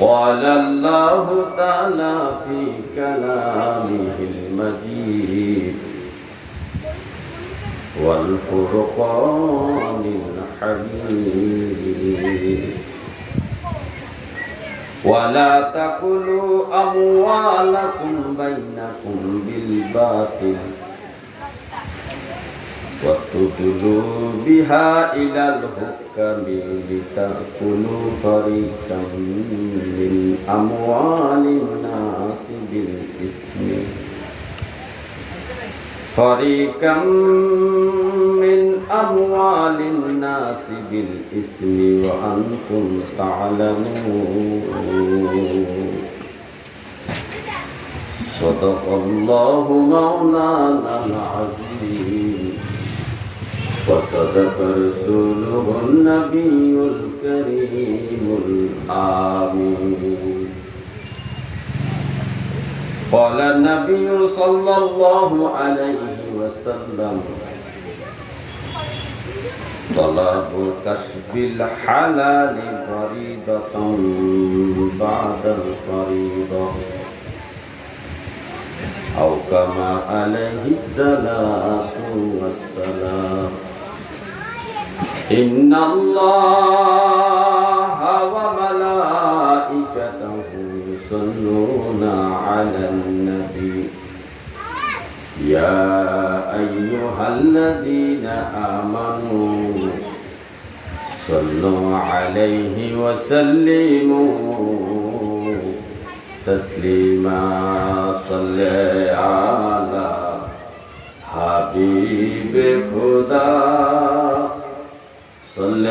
قال الله تعالى في كلامه المجيد والفرقان الحميد ولا تأكلوا أموالكم بينكم بالباطل وتدلوا بها إلى الحكام لتأكلوا فريقا من أموال الناس بالإثم فريقا من أموال الناس بالإثم وأنتم تعلمون صدق الله مولانا العظيم وصدق رسوله النبي الكريم الآمين قال النبي صلى الله عليه وسلم طلب كسب الحلال فريضة بعد الفريضة أو كما عليه الصلاة والسلام إن الله وملائكته يصلون على النبي يا أيها الذين آمنوا صلوا عليه وسلموا تسليما صل على حبيب خدا صل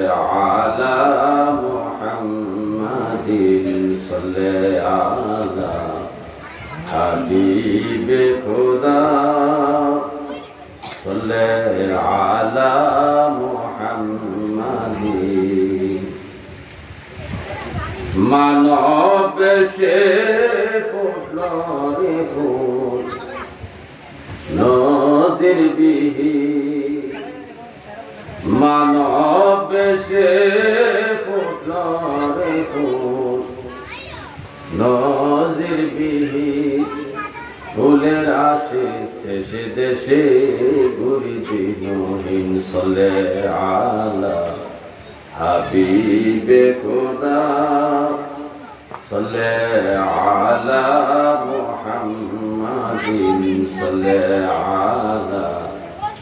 على محمد صل على حبيب خدا صل على محمد মানব সে ফুল রে ফুল নজির বিহি মানব সে ফুল রে ফুল নজির বিহি ফুলের আসে দেশে দেশে ঘুরি দিনহীন সলে আলা حبيب خدا صل على محمد صل على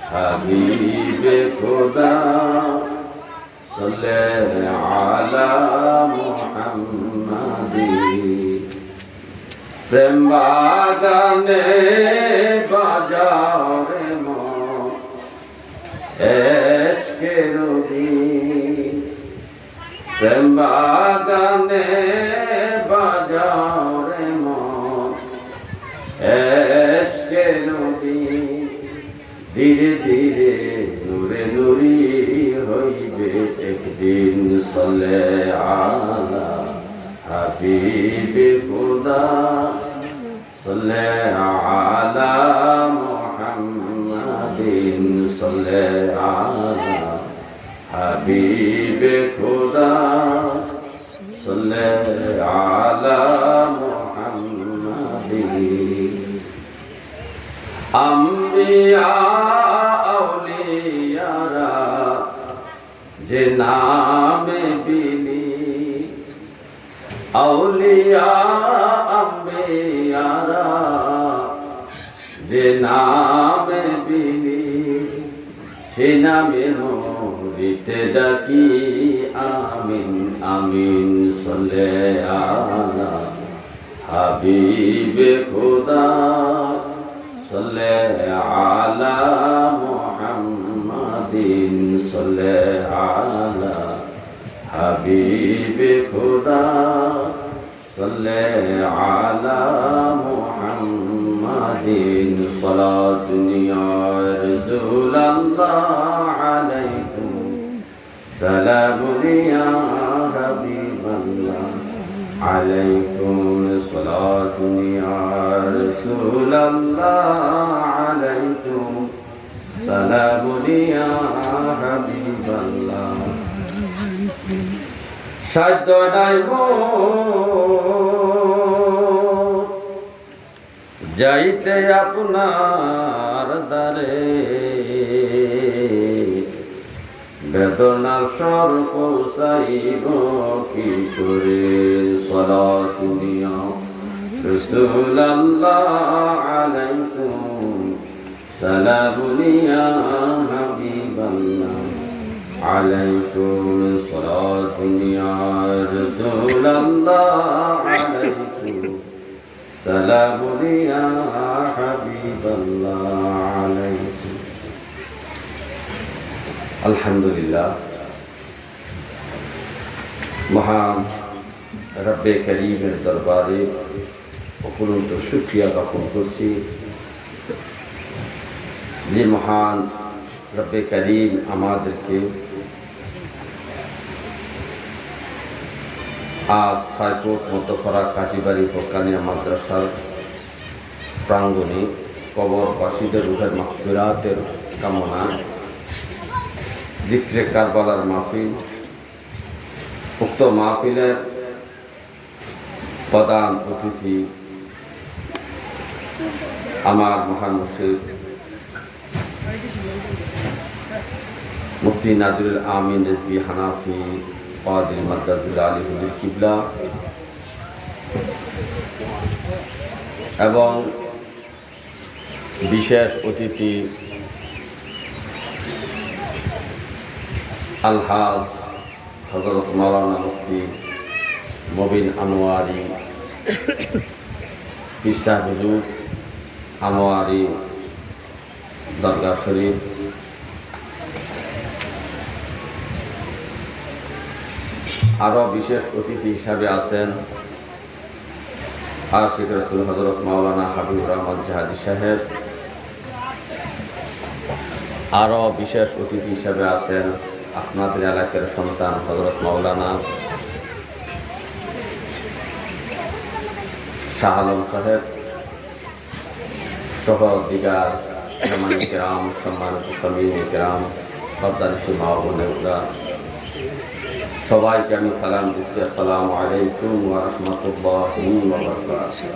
حبيب خدا صل على محمد প্রেম বাগানে বাজারে মন এসকে রবি প্রেম বাগানে বাজারে মন এসকে নবী ধীরে ধীরে নূরে নূরি হইবে একদিন সলে আলা হাবিবে খুদা সলে আলা মুহাম্মাদিন সলে আলা حبيب خدا صل على محمد أنبياء أولياء যে নামে বিলি আউলিয়া আম্বিয়ারা যে নামে বিলি সে নামে মরিতে ডাকি আমিন আমিন সলে আলা হাবিবে খুদা সলে আলা মুহাম্মাদিন সলে আলা হাবিবে খুদা সলে আলা মুহাম্মাদিন সালাতুন ইয়া রাসূলুল্লাহ আলাইকুম সালামুন ইয়া হাবিবাল্লাহ আলাইকুম সালাতুন ইয়া রাসূলুল্লাহ আলাইকুম সালামুন ইয়া হাবিবাল্লাহ সাধ্য নাই যাইতে আপনার দ্বারে, বেদনার স্বর পৌঁছাইব কি করে। সালাতু ইয়া রাসূলুল্লাহ আলাইকুম, সালামু ইয়া হাবিবাল্লাহ আলাইকুম, সালাতু ইয়া রাসূলুল্লাহ আলাইকুম, সালামু ইয়া হাবিবাল্লাহ আলাইকুম। আলহামদুলিল্লাহ, মহান রব্বে করিমের দরবারে অপূর্ব শুকরিয়া জ্ঞাপন করছি যে মহান রব্বে করিম আমাদেরকে আজ সাইকোট মধ্যপাড়া কাশিবাড়ি ফোরকানিয়া মাদ্রাসার প্রাঙ্গণে কবরবাসীদের রুহের মাগফিরাতের কামনা জিক্রে কারবালার মাহফিল, উক্ত মাহফিলের প্রধান অতিথি আমার মহান মুর্শিদ মুফতি নাজিরুল আমিন রিজভী হানাফি কাদির মাদ্রাজুল আলী হুজুর কিবলা এবং বিশেষ অতিথি আলহাজ হযরত মাওলানা মুফতি মবিন আনোয়ারি পীর সাহেব হুজুর আনোয়ারি দরগা শরীফ, আরও বিশেষ অতিথি হিসাবে আছেন আশিক রাসূল হযরত মাওলানা হাবিবুর রহমান জাহাদি সাহেব, আরও বিশেষ অতিথি হিসাবে আছেন আপনাদের এলাকার সন্তান হযরত মাওলানা শাহ আলম সাহেব সহ দিগার মেহমান কিরাম, সম্মানিত সামিঈন কিরাম, পর্দানিশী মা ও বোনেরা, সবাইকে আমি সালাম দিচ্ছি। আসসালামু আলাইকুম ওয়া রাহমাতুল্লাহি ওয়া বারাকাতুহু।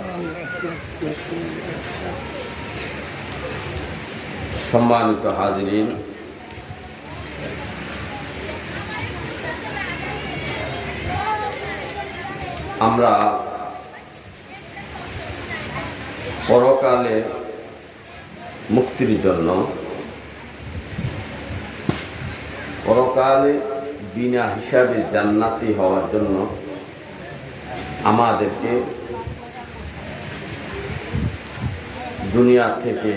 সম্মানিত হাজিরিন, আমরা পরকালে মুক্তির জন্য, পরকালে বিনা হিসাবে জান্নাতি হওয়ার জন্য আমাদেরকে দুনিয়া থেকে